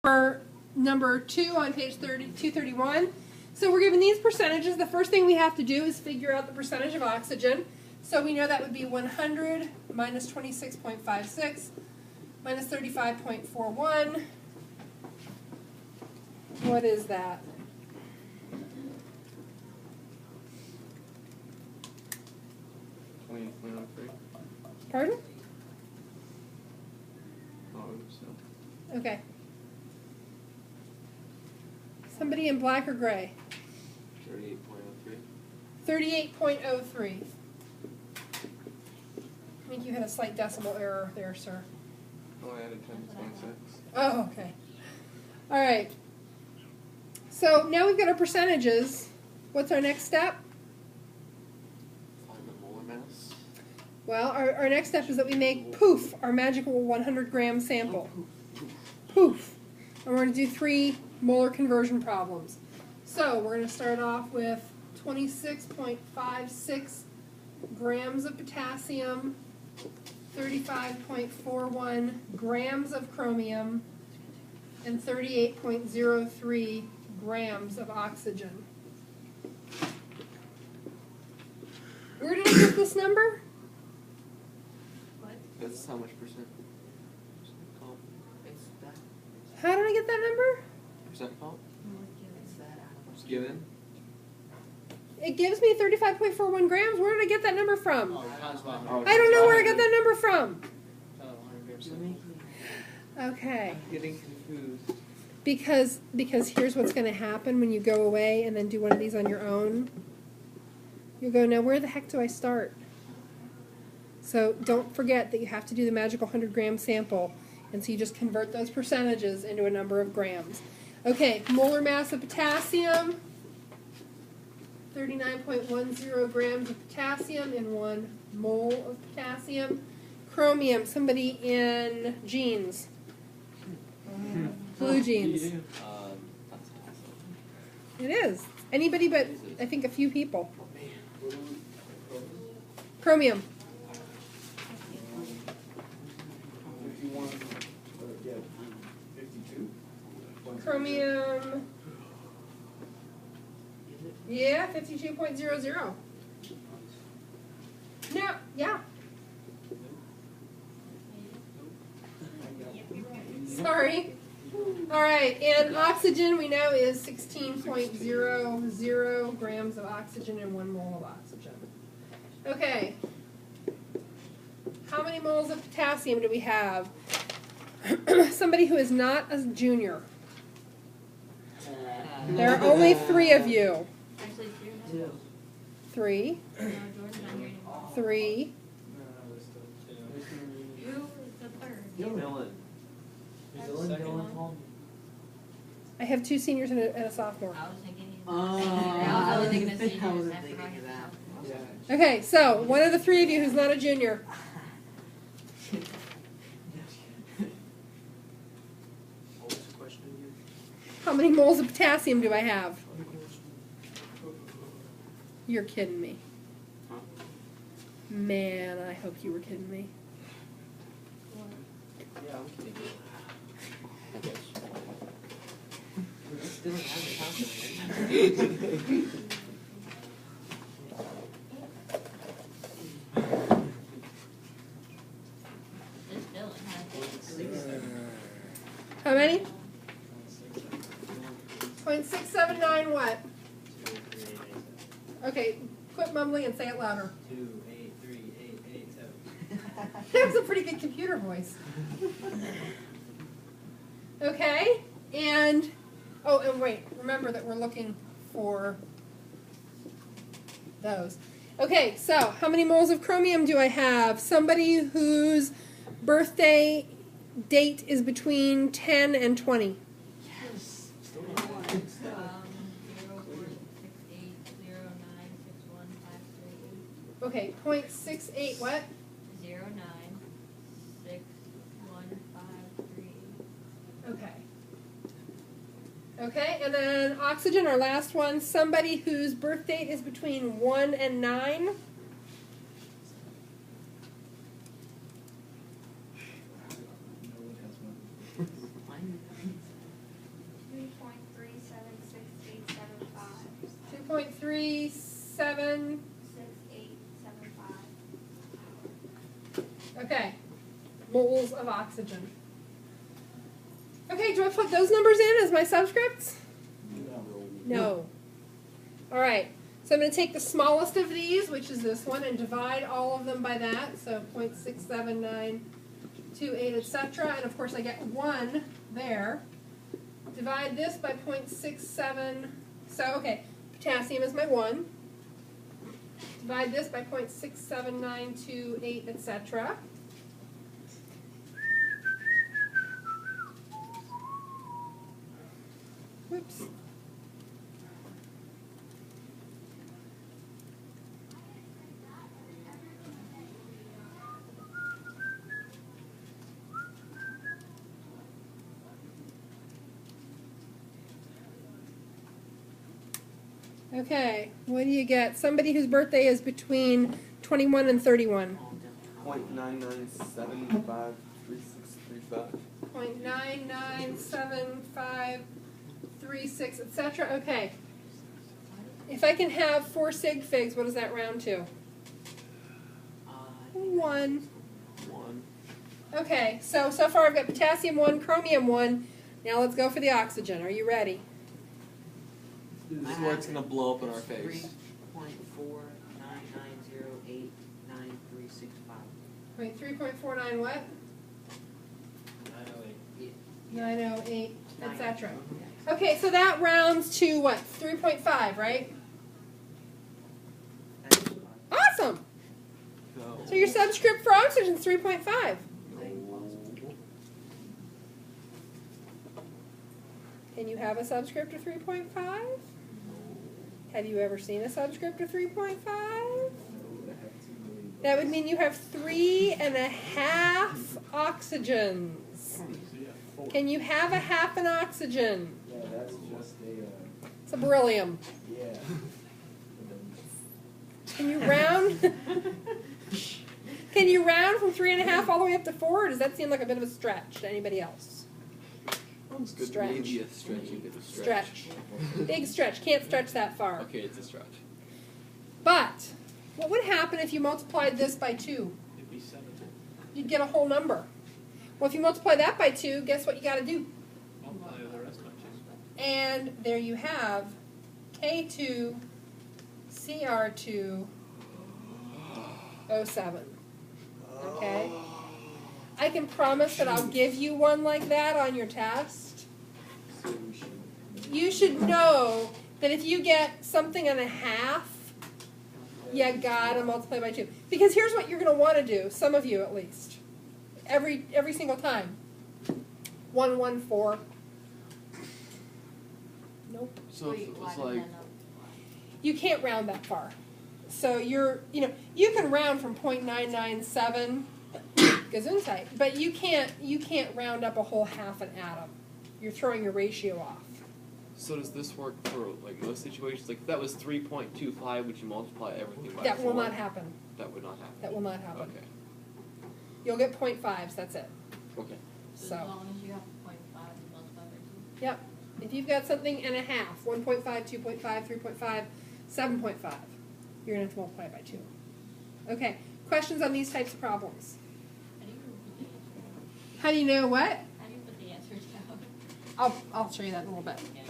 For number 2 on page 231. So we're given these percentages. The first thing we have to do is figure out the percentage of oxygen. So we know that would be 100 minus 26.56 minus 35.41. What is that? Pardon? Okay. Somebody in black or gray? 38.03. 38.03. I think you had a slight decimal error there, sir. Oh, I added 10.6. Oh, okay. All right. So now we've got our percentages. What's our next step? Find the molar mass. Well, our next step is that we make poof, our magical 100-gram sample. Poof. And we're going to do 3 molar conversion problems. So we're going to start off with 26.56 grams of potassium, 35.41 grams of chromium, and 38.03 grams of oxygen. Where did I get this number? That's how much percent? Comp? How did I get that number? Percent comp? Just given? It gives me 35.41 grams. Where did I get that number from? Oh, I don't know where I got that number from. Okay. I'm getting confused. Because here's what's going to happen when you go away and then do one of these on your own. You'll go, now where the heck do I start? So don't forget that you have to do the magical 100-gram sample. And so you just convert those percentages into a number of grams. Okay, molar mass of potassium. 39.10 grams of potassium in 1 mole of potassium. Chromium, somebody in jeans. Blue jeans. That's It is. Anybody but, I think, a few people. Chromium. 52. Chromium. Yeah, 52.00. No, yeah. Sorry. All right, and oxygen we know is 16.00 grams of oxygen in 1 mole of oxygen. Okay. How many moles of potassium do we have? Somebody who is not a junior. There are only 3 of you. Actually, 3. no, Jordan's not here anymore. 3. Who is the third? Dylan. I have 2 seniors and a sophomore. I was thinking. Oh, I was thinking the seniors. I wasn't I thinking forgot of his that. name. Okay, so one of the 3 of you who's not a junior. What was the question again? How many moles of potassium do I have? You're kidding me. Huh? Man, I hope you were kidding me. Yeah, I'm kidding. I guess. Still have the calculator. This Dylan has. How many? 0.679 what? Okay, quit mumbling and say it louder. 2838887. That was a pretty good computer voice. Okay, and, oh, and wait, remember that we're looking for those. Okay, so how many moles of chromium do I have? Somebody whose birthday date is between 10 and 20. Yes. 0.68096153. Okay, 0.68 what? 0.96153. Okay. Okay, and then oxygen, our last one, somebody whose birth date is between 1 and 9. 3, 7. 6, 8, 7, 5. Okay. Moles of oxygen. Okay, do I put those numbers in as my subscripts? No. All right. So I'm going to take the smallest of these, which is this one, and divide all of them by that. So 0.67928, etc. And of course I get 1 there. Divide this by 0.67. So, okay, potassium is my 1. Divide this by 0.67928, etc. Whoops. Okay, what do you get? Somebody whose birthday is between 21 and 31. 0.99753635. 0.997536, etc. Okay. If I can have 4 sig figs, what does that round to? 1. 1. Okay, so far I've got potassium 1, chromium 1. Now let's go for the oxygen. Are you ready? This is where it's going to blow up in our face. 3.499089365. 3.49 what? 908, etc. Okay, so that rounds to what? 3.5, right? Awesome! No. So your subscript for oxygen is 3.5. Can you have a subscript of 3.5? Have you ever seen a subscript of 3.5? That would mean you have 3.5 oxygens. Can you have a half an oxygen? Yeah, that's just It's a beryllium. yeah. Can you round? Can you round from 3.5 all the way up to 4? Or does that seem like a bit of a stretch to anybody else? It's good. Stretch. Maybe a stretch. You get a stretch. Stretch. Big stretch. Can't stretch that far. Okay, it's a stretch. But what would happen if you multiplied this by 2? It'd be 7. You'd get a whole number. Well, if you multiply that by 2, guess what you got to do? Multiply the rest by 2. And there you have K2 CR2 O7. Okay? I can promise that I'll give you one like that on your test. You should know that if you get something and a half, you gotta multiply by 2. Because here's what you're gonna want to do, some of you at least. Every single time. 114. Nope. So if it was like, You can't round that far. So you can round from 0.997 Gesundheit, but you can't round up a whole half an atom. You're throwing your ratio off. so does this work for like most situations? Like if that was 3.25, would you multiply everything by That 4? will not happen. That would not happen. That will not happen. Okay. You'll get 0.5s, that's it. Okay. So as So, long as you have 0.5 and multiply by 2. yep. If you've got something and a half, 1.5, 2.5, 3.5, 7.5, you're going to have to multiply it by 2. Okay, questions on these types of problems? How do you put the answer? How do you know what? How do you put the answer down? I'll show you that in a little bit. Yeah.